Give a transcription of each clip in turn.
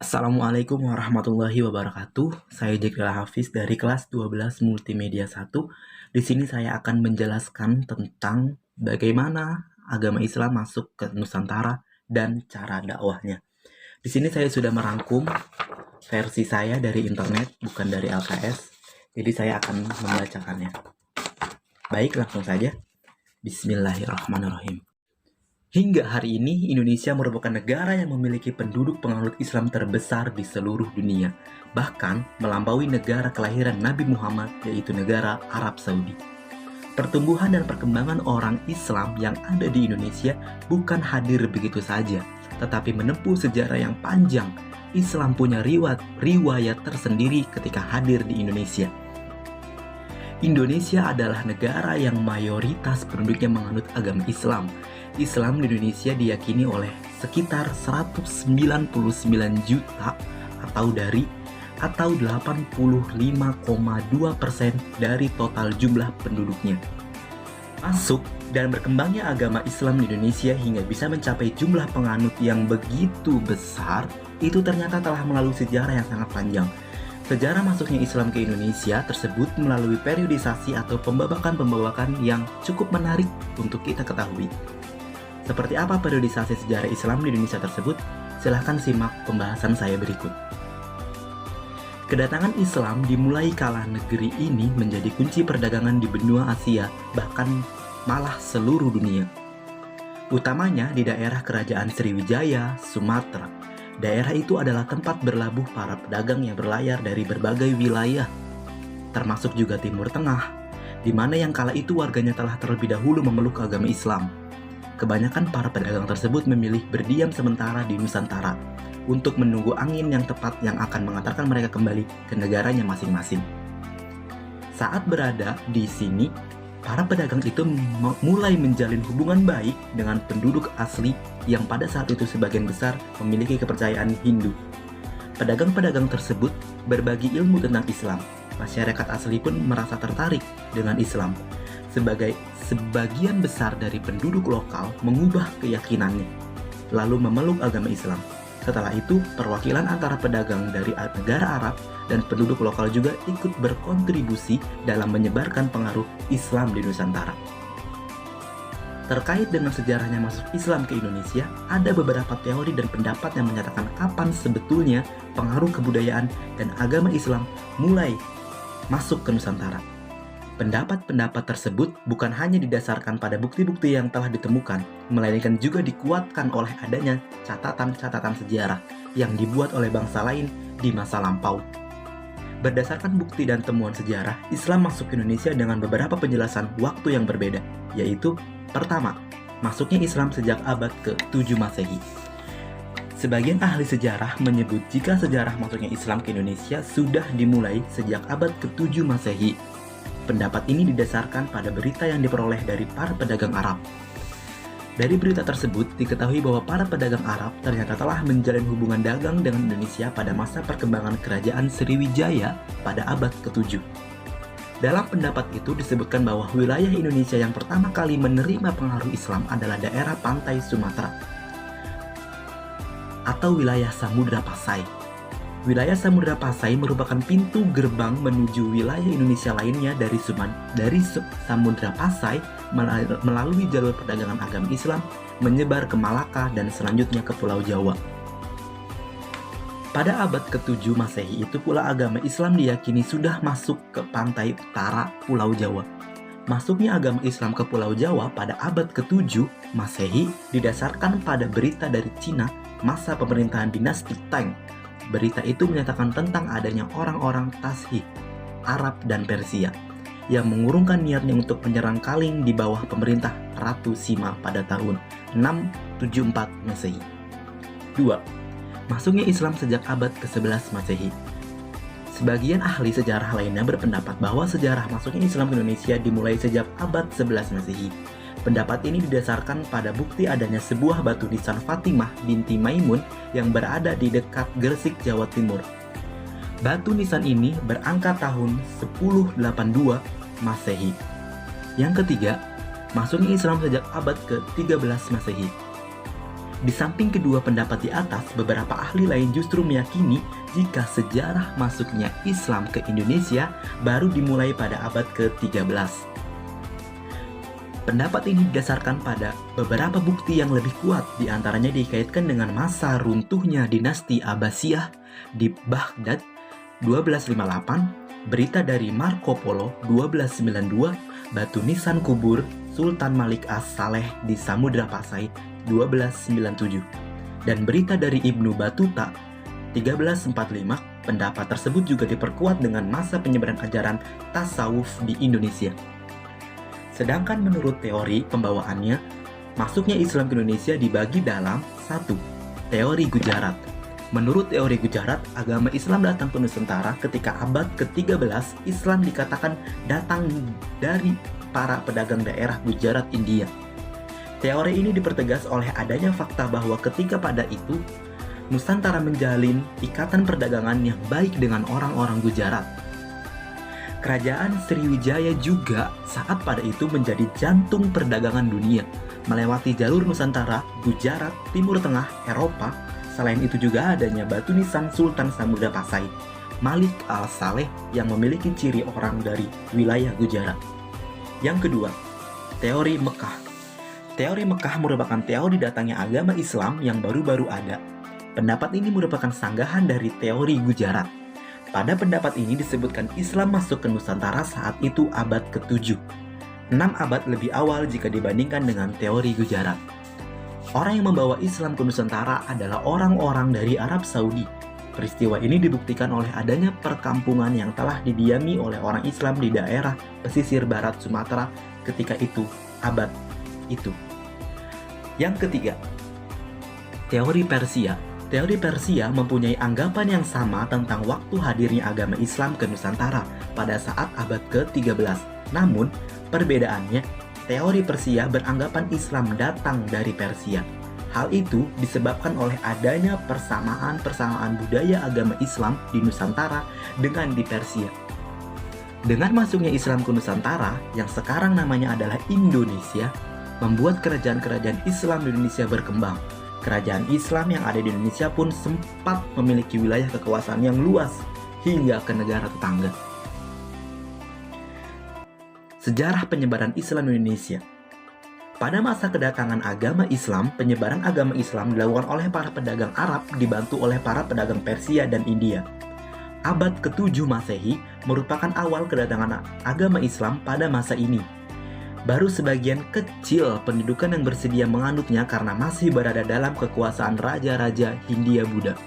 Assalamualaikum warahmatullahi wabarakatuh. Saya Jekyll Hafiz dari kelas 12 Multimedia 1. Di sini saya akan menjelaskan tentang bagaimana agama Islam masuk ke Nusantara dan cara dakwahnya. Di sini saya sudah merangkum versi saya dari internet, bukan dari LKS. Jadi saya akan membacakannya. Baik, langsung saja. Bismillahirrahmanirrahim. Hingga hari ini, Indonesia merupakan negara yang memiliki penduduk penganut Islam terbesar di seluruh dunia, bahkan melampaui negara kelahiran Nabi Muhammad, yaitu negara Arab Saudi. Pertumbuhan dan perkembangan orang Islam yang ada di Indonesia bukan hadir begitu saja, tetapi menempuh sejarah yang panjang. Islam punya riwayat tersendiri ketika hadir di Indonesia. Indonesia adalah negara yang mayoritas penduduknya menganut agama Islam. Islam di Indonesia diyakini oleh sekitar 199 juta atau 85,2% dari total jumlah penduduknya. Masuk dan berkembangnya agama Islam di Indonesia hingga bisa mencapai jumlah penganut yang begitu besar, itu ternyata telah melalui sejarah yang sangat panjang. Sejarah masuknya Islam ke Indonesia tersebut melalui periodisasi atau pembabakan-pembabakan yang cukup menarik untuk kita ketahui. Seperti apa periodisasi sejarah Islam di Indonesia tersebut? Silahkan simak pembahasan saya berikut. Kedatangan Islam dimulai kala negeri ini menjadi kunci perdagangan di benua Asia, bahkan malah seluruh dunia. Utamanya di daerah kerajaan Sriwijaya, Sumatera. Daerah itu adalah tempat berlabuh para pedagang yang berlayar dari berbagai wilayah, termasuk juga Timur Tengah, di mana yang kala itu warganya telah terlebih dahulu memeluk agama Islam. Kebanyakan para pedagang tersebut memilih berdiam sementara di Nusantara untuk menunggu angin yang tepat yang akan mengantarkan mereka kembali ke negaranya masing-masing. Saat berada di sini, para pedagang itu mulai menjalin hubungan baik dengan penduduk asli yang pada saat itu sebagian besar memiliki kepercayaan Hindu. Pedagang-pedagang tersebut berbagi ilmu tentang Islam. Masyarakat asli pun merasa tertarik dengan Islam. Sebagian besar dari penduduk lokal mengubah keyakinannya, lalu memeluk agama Islam. Setelah itu, perwakilan antara pedagang dari negara Arab dan penduduk lokal juga ikut berkontribusi dalam menyebarkan pengaruh Islam di Nusantara. Terkait dengan sejarahnya masuk Islam ke Indonesia, ada beberapa teori dan pendapat yang menyatakan kapan sebetulnya pengaruh kebudayaan dan agama Islam mulai masuk ke Nusantara. Pendapat-pendapat tersebut bukan hanya didasarkan pada bukti-bukti yang telah ditemukan, melainkan juga dikuatkan oleh adanya catatan-catatan sejarah yang dibuat oleh bangsa lain di masa lampau. Berdasarkan bukti dan temuan sejarah, Islam masuk ke Indonesia dengan beberapa penjelasan waktu yang berbeda, yaitu pertama, masuknya Islam sejak abad ke-7 Masehi. Sebagian ahli sejarah menyebut jika sejarah masuknya Islam ke Indonesia sudah dimulai sejak abad ke-7 Masehi. Pendapat ini didasarkan pada berita yang diperoleh dari para pedagang Arab. Dari berita tersebut diketahui bahwa para pedagang Arab ternyata telah menjalin hubungan dagang dengan Indonesia pada masa perkembangan kerajaan Sriwijaya pada abad ke-7. Dalam pendapat itu disebutkan bahwa wilayah Indonesia yang pertama kali menerima pengaruh Islam adalah daerah pantai Sumatera atau wilayah Samudra Pasai. Wilayah Samudra Pasai merupakan pintu gerbang menuju wilayah Indonesia lainnya dari Samudra Pasai melalui jalur perdagangan agama Islam menyebar ke Malaka dan selanjutnya ke Pulau Jawa. Pada abad ke-7 Masehi itu pula agama Islam diyakini sudah masuk ke pantai utara Pulau Jawa. Masuknya agama Islam ke Pulau Jawa pada abad ke-7 Masehi didasarkan pada berita dari Cina masa pemerintahan dinasti Tang. Berita itu menyatakan tentang adanya orang-orang Tasih, Arab dan Persia yang mengurungkan niatnya untuk menyerang Kaling di bawah pemerintah Ratu Sima pada tahun 674 Masehi. 2. Masuknya Islam sejak abad ke-11 Masehi. Sebagian ahli sejarah lainnya berpendapat bahwa sejarah masuknya Islam ke Indonesia dimulai sejak abad 11 Masehi. Pendapat ini didasarkan pada bukti adanya sebuah batu nisan Fatimah binti Maimun yang berada di dekat Gresik, Jawa Timur. Batu nisan ini berangka tahun 1082 Masehi. Yang ketiga, masuknya Islam sejak abad ke-13 Masehi. Di samping kedua pendapat di atas, beberapa ahli lain justru meyakini jika sejarah masuknya Islam ke Indonesia baru dimulai pada abad ke-13. Pendapat ini didasarkan pada beberapa bukti yang lebih kuat, diantaranya dikaitkan dengan masa runtuhnya dinasti Abbasiyah di Baghdad 1258, berita dari Marco Polo 1292, batu nisan kubur Sultan Malik as-Saleh di Samudra Pasai 1297, dan berita dari Ibnu Battuta 1345. Pendapat tersebut juga diperkuat dengan masa penyebaran ajaran tasawuf di Indonesia. Sedangkan menurut teori pembawaannya, masuknya Islam ke Indonesia dibagi dalam 1. Teori Gujarat. Menurut teori Gujarat, agama Islam datang ke Nusantara ketika abad ke-13. Islam dikatakan datang dari para pedagang daerah Gujarat, India. Teori ini dipertegas oleh adanya fakta bahwa ketika pada itu, Nusantara menjalin ikatan perdagangan yang baik dengan orang-orang Gujarat. Kerajaan Sriwijaya juga saat pada itu menjadi jantung perdagangan dunia, melewati jalur Nusantara, Gujarat, Timur Tengah, Eropa. Selain itu juga adanya batu nisan Sultan Samudra Pasai, Malik al-Saleh, yang memiliki ciri orang dari wilayah Gujarat. Yang kedua, teori Mekah. Teori Mekah merupakan teori datangnya agama Islam yang baru-baru ada. Pendapat ini merupakan sanggahan dari teori Gujarat. Pada pendapat ini disebutkan Islam masuk ke Nusantara saat itu abad ke-7, 6 abad lebih awal jika dibandingkan dengan teori Gujarat. Orang yang membawa Islam ke Nusantara adalah orang-orang dari Arab Saudi. Peristiwa ini dibuktikan oleh adanya perkampungan yang telah didiami oleh orang Islam di daerah pesisir barat Sumatera ketika itu, abad itu. Yang ketiga, teori Persia. Teori Persia mempunyai anggapan yang sama tentang waktu hadirnya agama Islam ke Nusantara pada saat abad ke-13. Namun, perbedaannya, teori Persia beranggapan Islam datang dari Persia. Hal itu disebabkan oleh adanya persamaan budaya agama Islam di Nusantara dengan di Persia. Dengan masuknya Islam ke Nusantara, yang sekarang namanya adalah Indonesia, membuat kerajaan-kerajaan Islam di Indonesia berkembang. Kerajaan Islam yang ada di Indonesia pun sempat memiliki wilayah kekuasaan yang luas hingga ke negara tetangga. Sejarah penyebaran Islam di Indonesia. Pada masa kedatangan agama Islam, penyebaran agama Islam dilakukan oleh para pedagang Arab dibantu oleh para pedagang Persia dan India. Abad ke-7 Masehi merupakan awal kedatangan agama Islam pada masa ini. Baru sebagian kecil pendudukan yang bersedia menganutnya karena masih berada dalam kekuasaan raja-raja Hindia Buddha.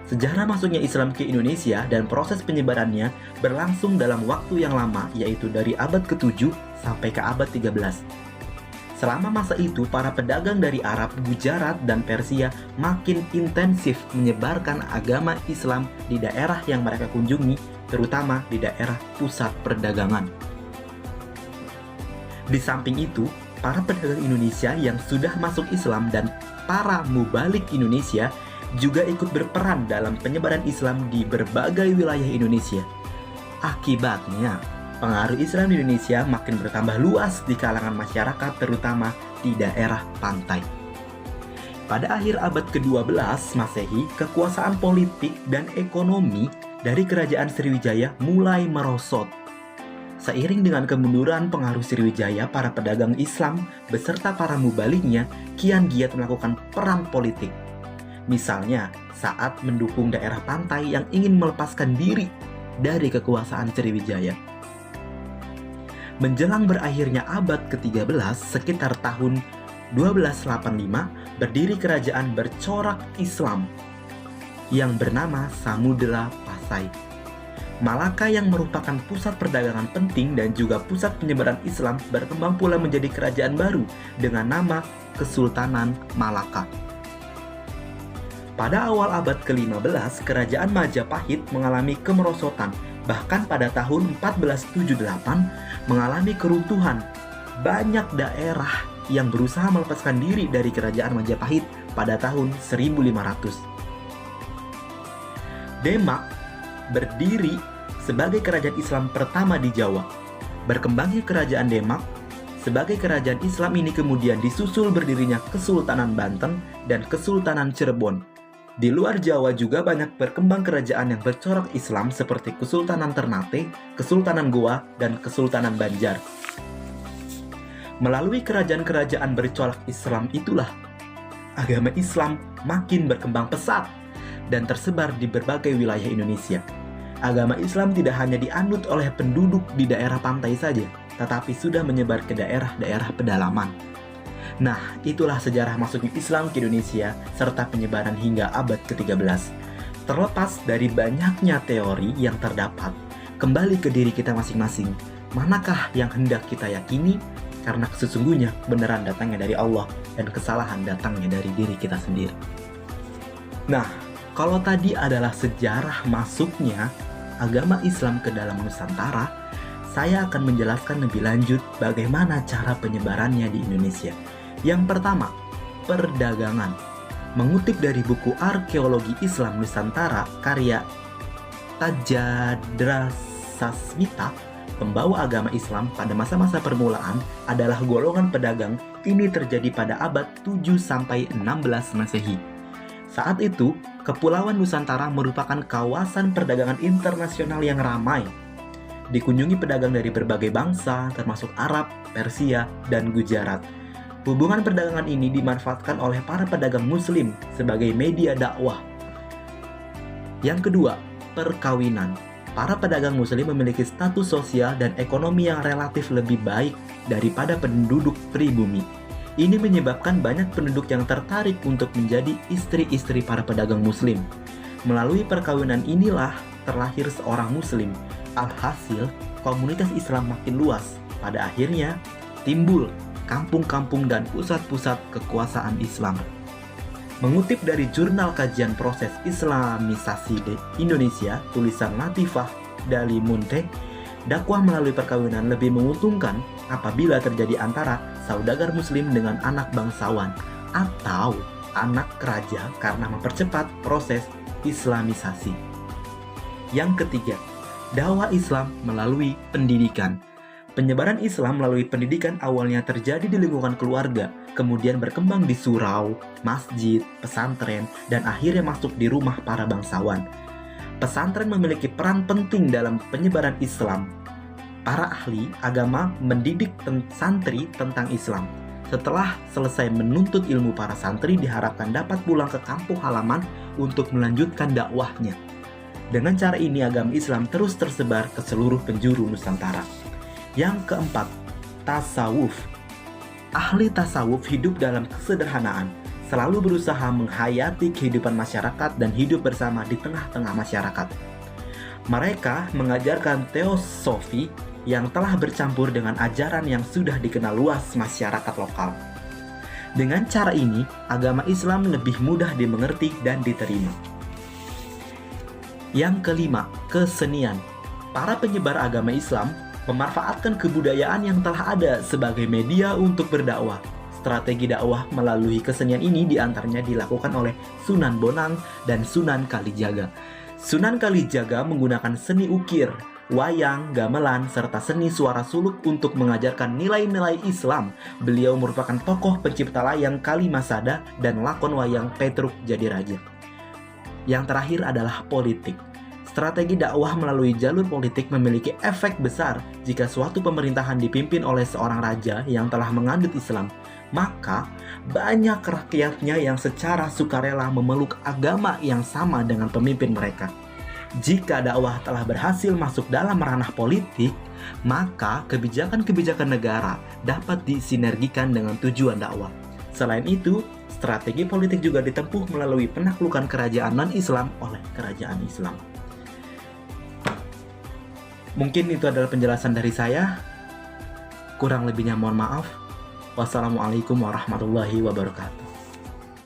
Sejarah masuknya Islam ke Indonesia dan proses penyebarannya berlangsung dalam waktu yang lama, yaitu dari abad ke-7 sampai ke abad 13. Selama masa itu, para pedagang dari Arab, Gujarat, dan Persia makin intensif menyebarkan agama Islam di daerah yang mereka kunjungi, terutama di daerah pusat perdagangan. Di samping itu, para pedagang Indonesia yang sudah masuk Islam dan para mubalik Indonesia juga ikut berperan dalam penyebaran Islam di berbagai wilayah Indonesia. Akibatnya, pengaruh Islam di Indonesia makin bertambah luas di kalangan masyarakat, terutama di daerah pantai. Pada akhir abad ke-12 Masehi, kekuasaan politik dan ekonomi dari Kerajaan Sriwijaya mulai merosot. Seiring dengan kemunduran pengaruh Sriwijaya, para pedagang Islam beserta para mubaliknya kian giat melakukan perang politik. Misalnya, saat mendukung daerah pantai yang ingin melepaskan diri dari kekuasaan Sriwijaya. Menjelang berakhirnya abad ke-13, sekitar tahun 1285, berdiri kerajaan bercorak Islam yang bernama Samudra Pasai. Malaka yang merupakan pusat perdagangan penting dan juga pusat penyebaran Islam berkembang pula menjadi kerajaan baru dengan nama Kesultanan Malaka. Pada awal abad ke-15, kerajaan Majapahit mengalami kemerosotan, bahkan pada tahun 1478 mengalami keruntuhan. Banyak daerah yang berusaha melepaskan diri dari kerajaan Majapahit pada tahun 1500. Demak berdiri sebagai kerajaan Islam pertama di Jawa. Berkembangnya kerajaan Demak Sebagai kerajaan Islam ini kemudian disusul berdirinya Kesultanan Banten dan Kesultanan Cirebon. Di luar Jawa juga banyak berkembang kerajaan yang bercorak Islam seperti Kesultanan Ternate, Kesultanan Goa, dan Kesultanan Banjar. Melalui kerajaan-kerajaan bercorak Islam itulah agama Islam makin berkembang pesat dan tersebar di berbagai wilayah Indonesia. Agama Islam tidak hanya dianut oleh penduduk di daerah pantai saja, tetapi sudah menyebar ke daerah-daerah pedalaman. Nah, itulah sejarah masuknya Islam ke Indonesia serta penyebaran hingga abad ke-13. Terlepas dari banyaknya teori yang terdapat, kembali ke diri kita masing-masing. Manakah yang hendak kita yakini? Karena sesungguhnya beneran datangnya dari Allah dan kesalahan datangnya dari diri kita sendiri. Nah, kalau tadi adalah sejarah masuknya agama Islam ke dalam Nusantara, saya akan menjelaskan lebih lanjut bagaimana cara penyebarannya di Indonesia. Yang pertama, perdagangan. Mengutip dari buku Arkeologi Islam Nusantara karya Tajadra Sasmita, pembawa agama Islam pada masa-masa permulaan adalah golongan pedagang. Ini terjadi pada abad 7-16 Masehi. Saat itu, Kepulauan Nusantara merupakan kawasan perdagangan internasional yang ramai. Dikunjungi pedagang dari berbagai bangsa, termasuk Arab, Persia, dan Gujarat. Hubungan perdagangan ini dimanfaatkan oleh para pedagang Muslim sebagai media dakwah. Yang kedua, perkawinan. Para pedagang Muslim memiliki status sosial dan ekonomi yang relatif lebih baik daripada penduduk pribumi. Ini menyebabkan banyak penduduk yang tertarik untuk menjadi istri-istri para pedagang Muslim. Melalui perkawinan inilah terlahir seorang Muslim. Alhasil, komunitas Islam makin luas. Pada akhirnya, timbul kampung-kampung dan pusat-pusat kekuasaan Islam. Mengutip dari Jurnal Kajian Proses Islamisasi di Indonesia, tulisan Latifah Dalimunte, dakwah melalui perkawinan lebih menguntungkan apabila terjadi antara saudagar Muslim dengan anak bangsawan atau anak raja karena mempercepat proses Islamisasi. Yang ketiga, dakwah Islam melalui pendidikan. Penyebaran Islam melalui pendidikan awalnya terjadi di lingkungan keluarga, kemudian berkembang di surau, masjid, pesantren, dan akhirnya masuk di rumah para bangsawan. Pesantren memiliki peran penting dalam penyebaran Islam. Para ahli agama mendidik santri tentang Islam. Setelah selesai menuntut ilmu, para santri diharapkan dapat pulang ke kampung halaman untuk melanjutkan dakwahnya. Dengan cara ini agama Islam terus tersebar ke seluruh penjuru Nusantara. Yang keempat, tasawuf. Ahli tasawuf hidup dalam kesederhanaan, selalu berusaha menghayati kehidupan masyarakat dan hidup bersama di tengah-tengah masyarakat. Mereka mengajarkan teosofi yang telah bercampur dengan ajaran yang sudah dikenal luas masyarakat lokal. Dengan cara ini, agama Islam lebih mudah dimengerti dan diterima. Yang kelima, kesenian. Para penyebar agama Islam memanfaatkan kebudayaan yang telah ada sebagai media untuk berdakwah. Strategi dakwah melalui kesenian ini diantaranya dilakukan oleh Sunan Bonang dan Sunan Kalijaga. Sunan Kalijaga menggunakan seni ukir, wayang, gamelan, serta seni suara suluk untuk mengajarkan nilai-nilai Islam. Beliau merupakan tokoh pencipta layang Kalimasada dan lakon wayang Petruk Jadiraja. Yang terakhir adalah politik. Strategi dakwah melalui jalur politik memiliki efek besar. Jika suatu pemerintahan dipimpin oleh seorang raja yang telah menganut Islam, maka banyak rakyatnya yang secara sukarela memeluk agama yang sama dengan pemimpin mereka. Jika dakwah telah berhasil masuk dalam ranah politik, maka kebijakan-kebijakan negara dapat disinergikan dengan tujuan dakwah. Selain itu, strategi politik juga ditempuh melalui penaklukan kerajaan non-Islam oleh kerajaan Islam. Mungkin itu adalah penjelasan dari saya. Kurang lebihnya mohon maaf. Wassalamualaikum warahmatullahi wabarakatuh.